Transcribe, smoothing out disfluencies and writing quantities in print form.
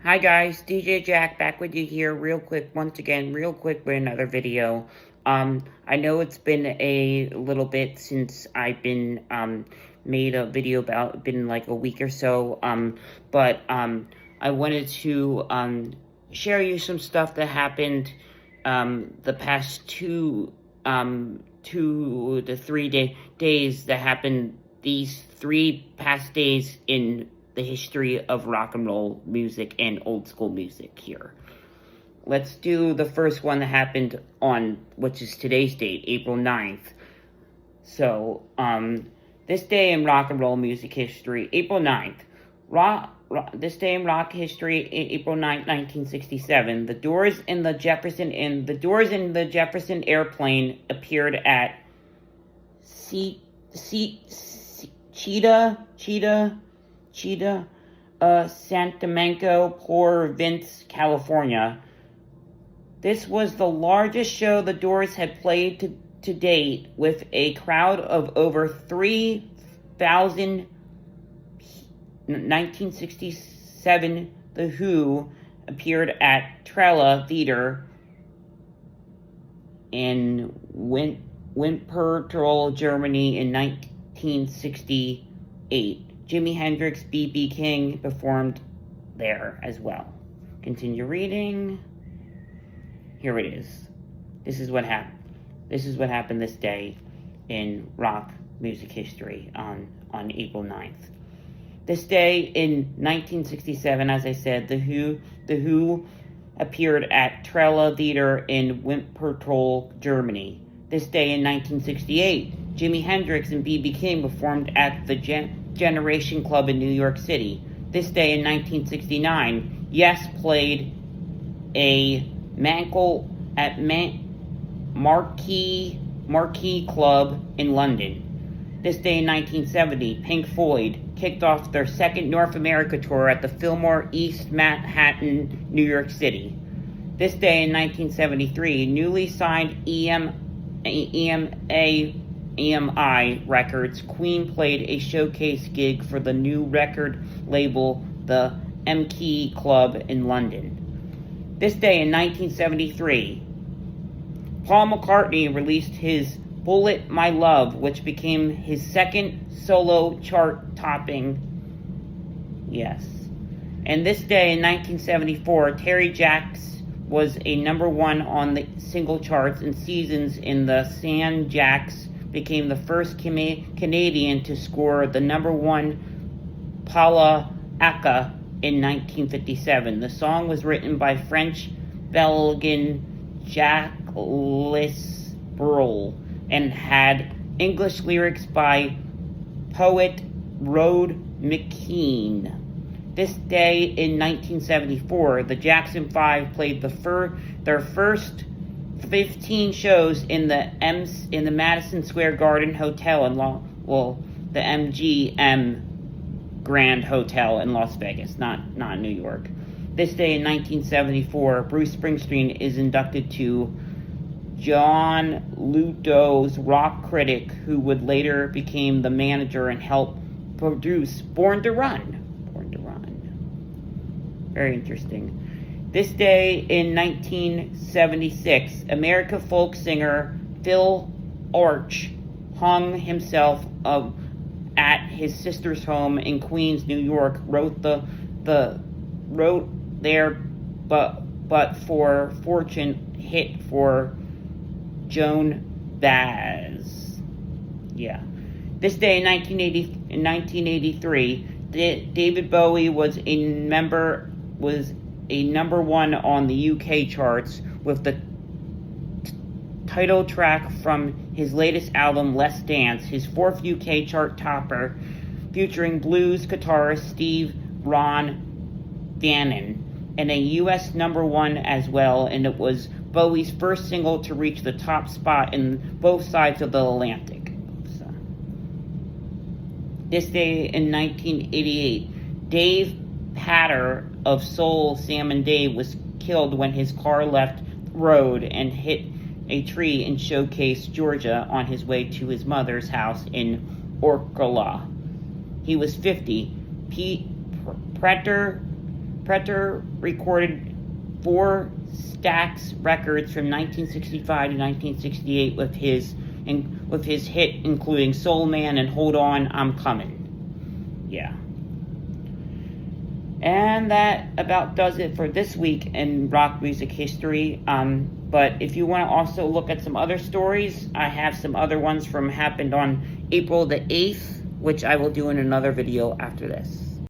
Hi guys, DJ Jack back with you here real quick, once again, real quick with another video. I know it's been a little bit since I've been, made a video about, been like a week or so, but I wanted to, share you some stuff that happened, the past 2 to 3 days that happened, these 3 past days in the history of rock and roll music and old school music here. Let's do the first one that happened on, which is today's date, April 9th. So, this day in rock and roll music history, April 9th. This day in rock history, April 9th, 1967. The Doors in the Jefferson Airplane appeared at Santa Province, California. This was the largest show the Doors had played to date, with a crowd of over 3,000. 1967, The Who appeared at Trella Theater in Wuppertal, Germany in 1968. Jimi Hendrix, B.B. King performed there as well. Continue reading. Here it is. This is what happened. This is what happened this day in rock music history on April 9th. This day in 1967, as I said, The Who appeared at Trella Theater in Wuppertal, Germany. This day in 1968, Jimi Hendrix and B.B. King performed at the Generation Club in New York City. This day in 1969, Yes played a Mankel at Marquee Club in London. This day in 1970, Pink Floyd kicked off their second North America tour at the Fillmore East Manhattan, New York City. This day in 1973, newly signed EMI Records, Queen played a showcase gig for the new record label, the MK Club in London. This day in 1973, Paul McCartney released his Bullet My Love, which became his second solo chart-topping. Yes. And this day in 1974, Terry Jacks was a #1 on the single charts, and Seasons in the San Jacks became the first Canadian to score the #1 Paula Aka in 1957. The song was written by French-Belgian Jacques Brel and had English lyrics by poet Rod McKean. This day in 1974, the Jackson 5 played their first 15 shows in the Madison Square Garden Hotel in the MGM Grand Hotel in Las Vegas, not New York. This day in 1974, Bruce Springsteen is inducted to John Lithgow's rock critic, who would later become the manager and help produce Born to Run. Very interesting. This day in 1976, American folk singer Phil Arch hung himself at his sister's home in Queens, New York. Wrote their but for fortune hit for Joan Baez. Yeah. This day in 1983, David Bowie was a #1 on the UK charts with the title track from his latest album, Let's Dance, his 4th UK chart topper, featuring blues guitarist Steve Ron Vannon, and a US #1 as well, and it was Bowie's first single to reach the top spot in both sides of the Atlantic. So, this day in 1988, Dave Patter of Soul Sam and Dave was killed when his car left the road and hit a tree in Showcase, Georgia, on his way to his mother's house in Ocala. He was 50. Pete Preter Preter recorded 4 Stax records from 1965 to 1968 with his hit including Soul Man and Hold On, I'm Coming. Yeah. And that about does it for this week in rock music history. But if you want to also look at some other stories, I have some other ones happened on April the 8th, which I will do in another video after this.